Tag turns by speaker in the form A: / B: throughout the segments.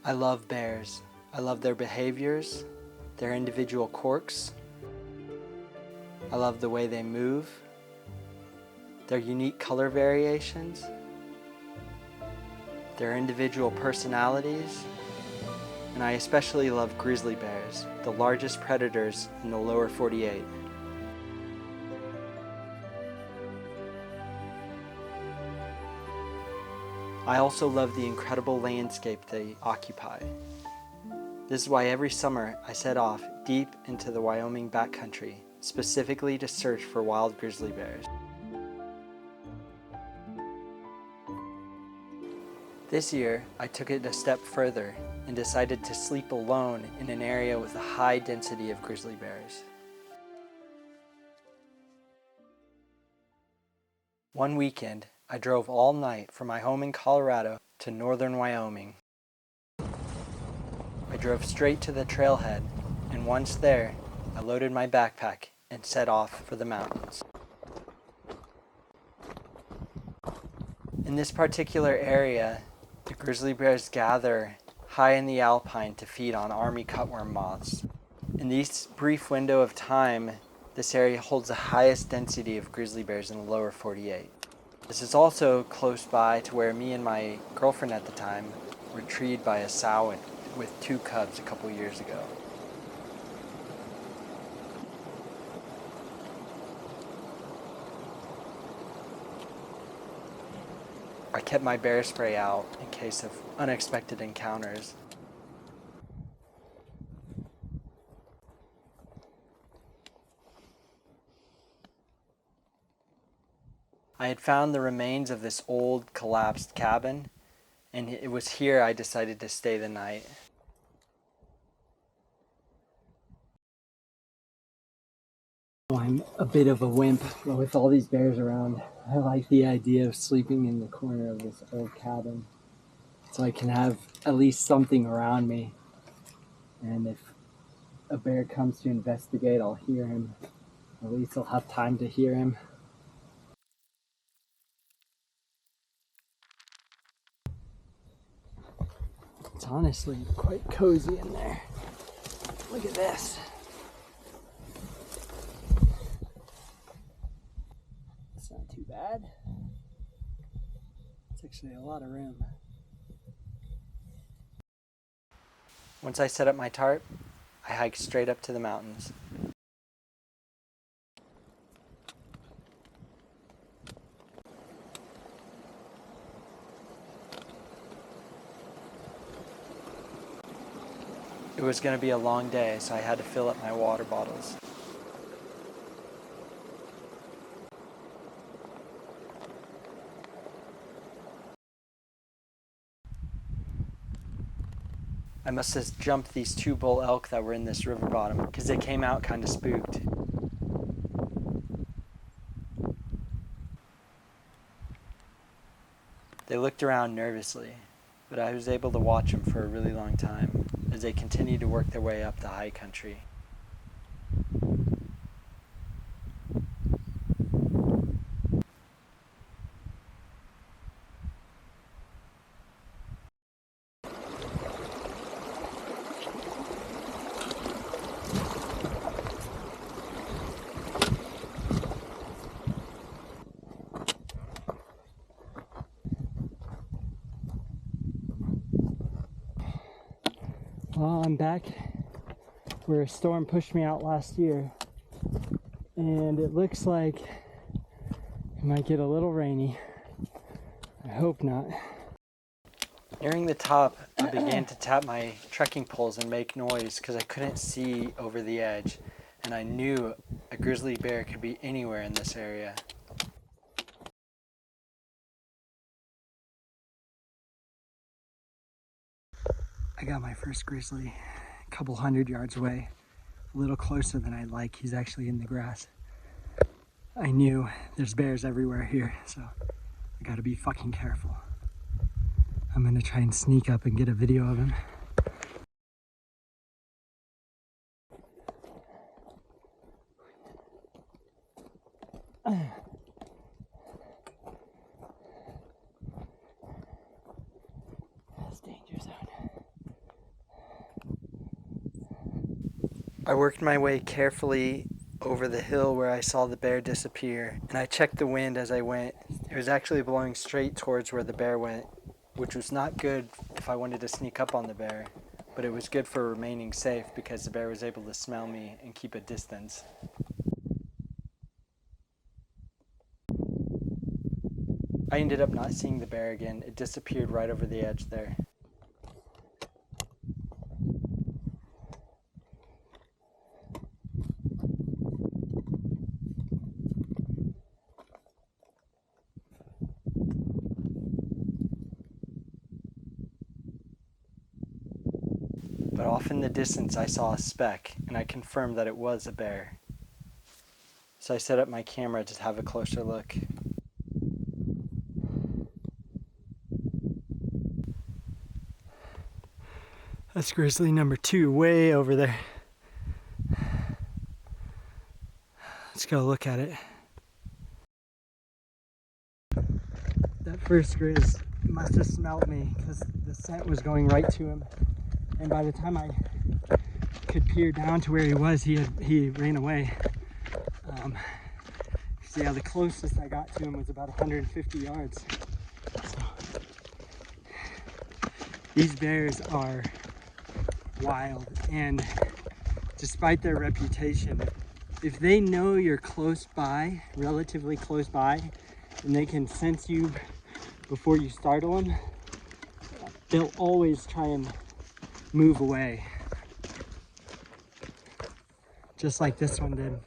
A: I love bears. I love their behaviors, their individual quirks. I love the way they move, their unique color variations, their individual personalities, and I especially love grizzly bears, the largest predators in the lower 48. I also love the incredible landscape they occupy. This is why every summer I set off deep into the Wyoming backcountry, specifically to search for wild grizzly bears. This year, I took it a step further and decided to sleep alone in an area with a high density of grizzly bears. One weekend, I drove all night from my home in Colorado to northern Wyoming. I drove straight to the trailhead, and once there, I loaded my backpack and set off for the mountains. In this particular area, the grizzly bears gather high in the alpine to feed on army cutworm moths. In this brief window of time, this area holds the highest density of grizzly bears in the lower 48. This is also close by to where me and my girlfriend at the time were treed by a sow with 2 cubs a couple years ago. I kept my bear spray out in case of unexpected encounters. I had found the remains of this old collapsed cabin, and it was here I decided to stay the night. I'm a bit of a wimp, but with all these bears around, I like the idea of sleeping in the corner of this old cabin so I can have at least something around me. And if a bear comes to investigate, I'll hear him. At least I'll have time to hear him. It's honestly quite cozy in there. Look at this. It's not too bad. It's actually a lot of room. Once I set up my tarp, I hiked straight up to the mountains. It was going to be a long day, so I had to fill up my water bottles. I must have jumped these 2 bull elk that were in this river bottom because they came out kind of spooked. They looked around nervously, but I was able to watch them for a really long time as they continued to work their way up the high country. Well, I'm back where a storm pushed me out last year, and it looks like it might get a little rainy. I hope not. Nearing the top, I began to tap my trekking poles and make noise because I couldn't see over the edge, and I knew a grizzly bear could be anywhere in this area. I got my first grizzly a couple 100 yards away, a little closer than I'd like. He's actually in the grass. I knew there's bears everywhere here, so I gotta be fucking careful. I'm gonna try and sneak up and get a video of him. That's danger zone. I worked my way carefully over the hill where I saw the bear disappear, and I checked the wind as I went. It was actually blowing straight towards where the bear went, which was not good if I wanted to sneak up on the bear, but it was good for remaining safe because the bear was able to smell me and keep a distance. I ended up not seeing the bear again. It disappeared right over the edge there. But off in the distance I saw a speck, and I confirmed that it was a bear. So I set up my camera to have a closer look. That's grizzly number 2, way over there. Let's go look at it. That first grizz must have smelled me because the scent was going right to him. And by the time I could peer down to where he was, he ran away. So yeah, the closest I got to him was about 150 yards. So, these bears are wild, and despite their reputation, if they know you're close by, relatively close by, and they can sense you before you startle them, they'll always try and move away. Just like this one did.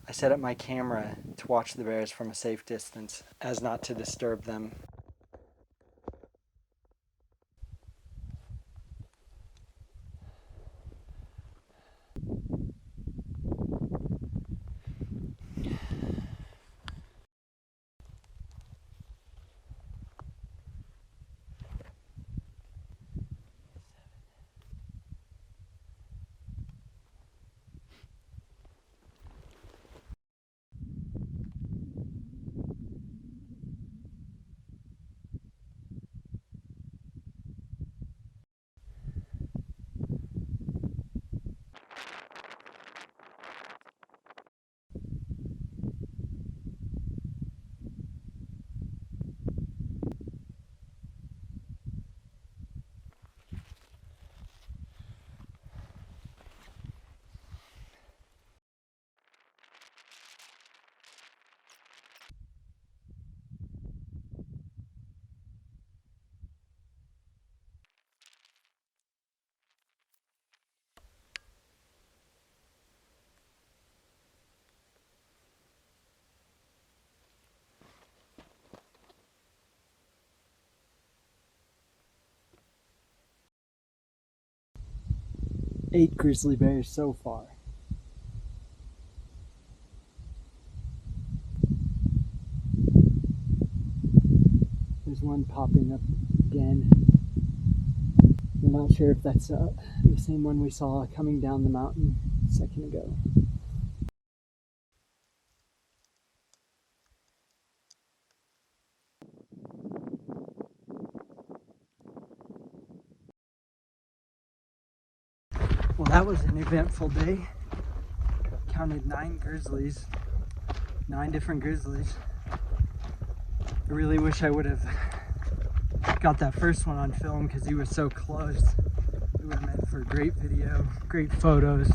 A: I set up my camera to watch the bears from a safe distance, as not to disturb them. Eight grizzly bears so far. There's one popping up again. I'm not sure if that's the same one we saw coming down the mountain a second ago. Well, that was an eventful day. Counted 9 grizzlies, 9 different grizzlies. I really wish I would have got that first one on film because he was so close. It would have made for a great video, great photos,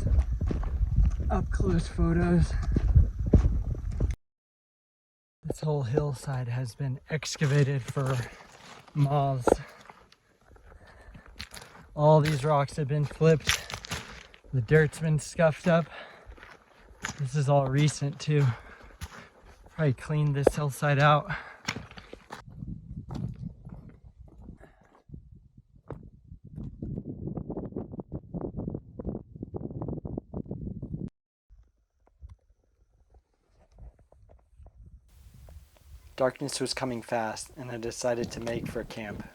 A: up close photos. This whole hillside has been excavated for moths. All these rocks have been flipped. The dirt's been scuffed up. This is all recent too. Probably cleaned this hillside out. Darkness was coming fast, and I decided to make for camp.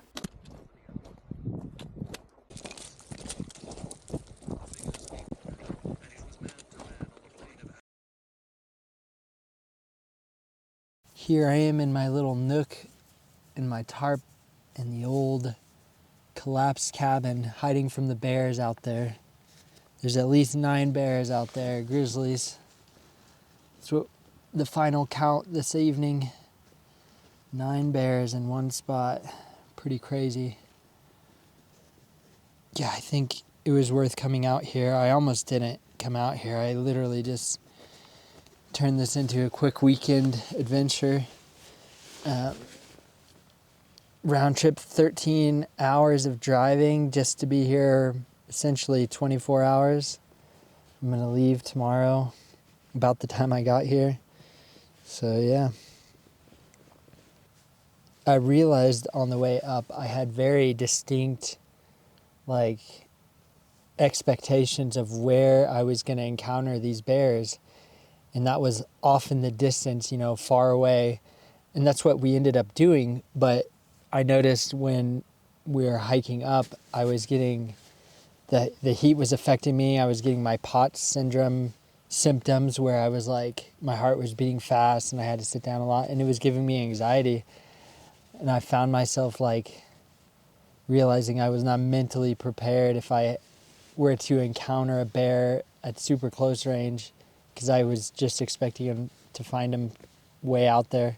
A: here I am in my little nook in my tarp in the old collapsed cabin, hiding from the bears out there. There's at least 9 bears out there, grizzlies. That's what the final count this evening. 9 bears in one spot. Pretty crazy. Yeah, I think it was worth coming out here. I almost didn't come out here. I literally just turned this into a quick weekend adventure. Round trip 13 hours of driving just to be here, essentially 24 hours. I'm gonna leave tomorrow about the time I got here. So yeah. I realized on the way up I had very distinct expectations of where I was gonna encounter these bears. And that was off in the distance, far away. And that's what we ended up doing. But I noticed when we were hiking up, I was getting, the heat was affecting me. I was getting my POTS syndrome symptoms where I was my heart was beating fast and I had to sit down a lot. And it was giving me anxiety. And I found myself realizing I was not mentally prepared if I were to encounter a bear at super close range, because I was just expecting to find him way out there.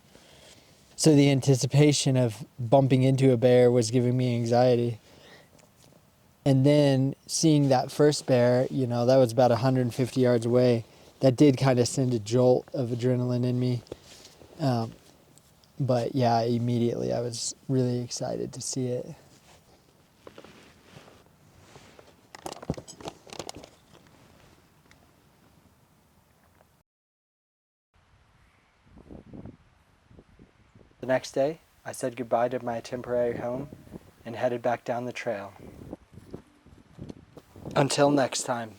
A: So the anticipation of bumping into a bear was giving me anxiety. And then seeing that first bear, that was about 150 yards away. That did kind of send a jolt of adrenaline in me. But yeah, immediately I was really excited to see it. The next day, I said goodbye to my temporary home and headed back down the trail. Until next time.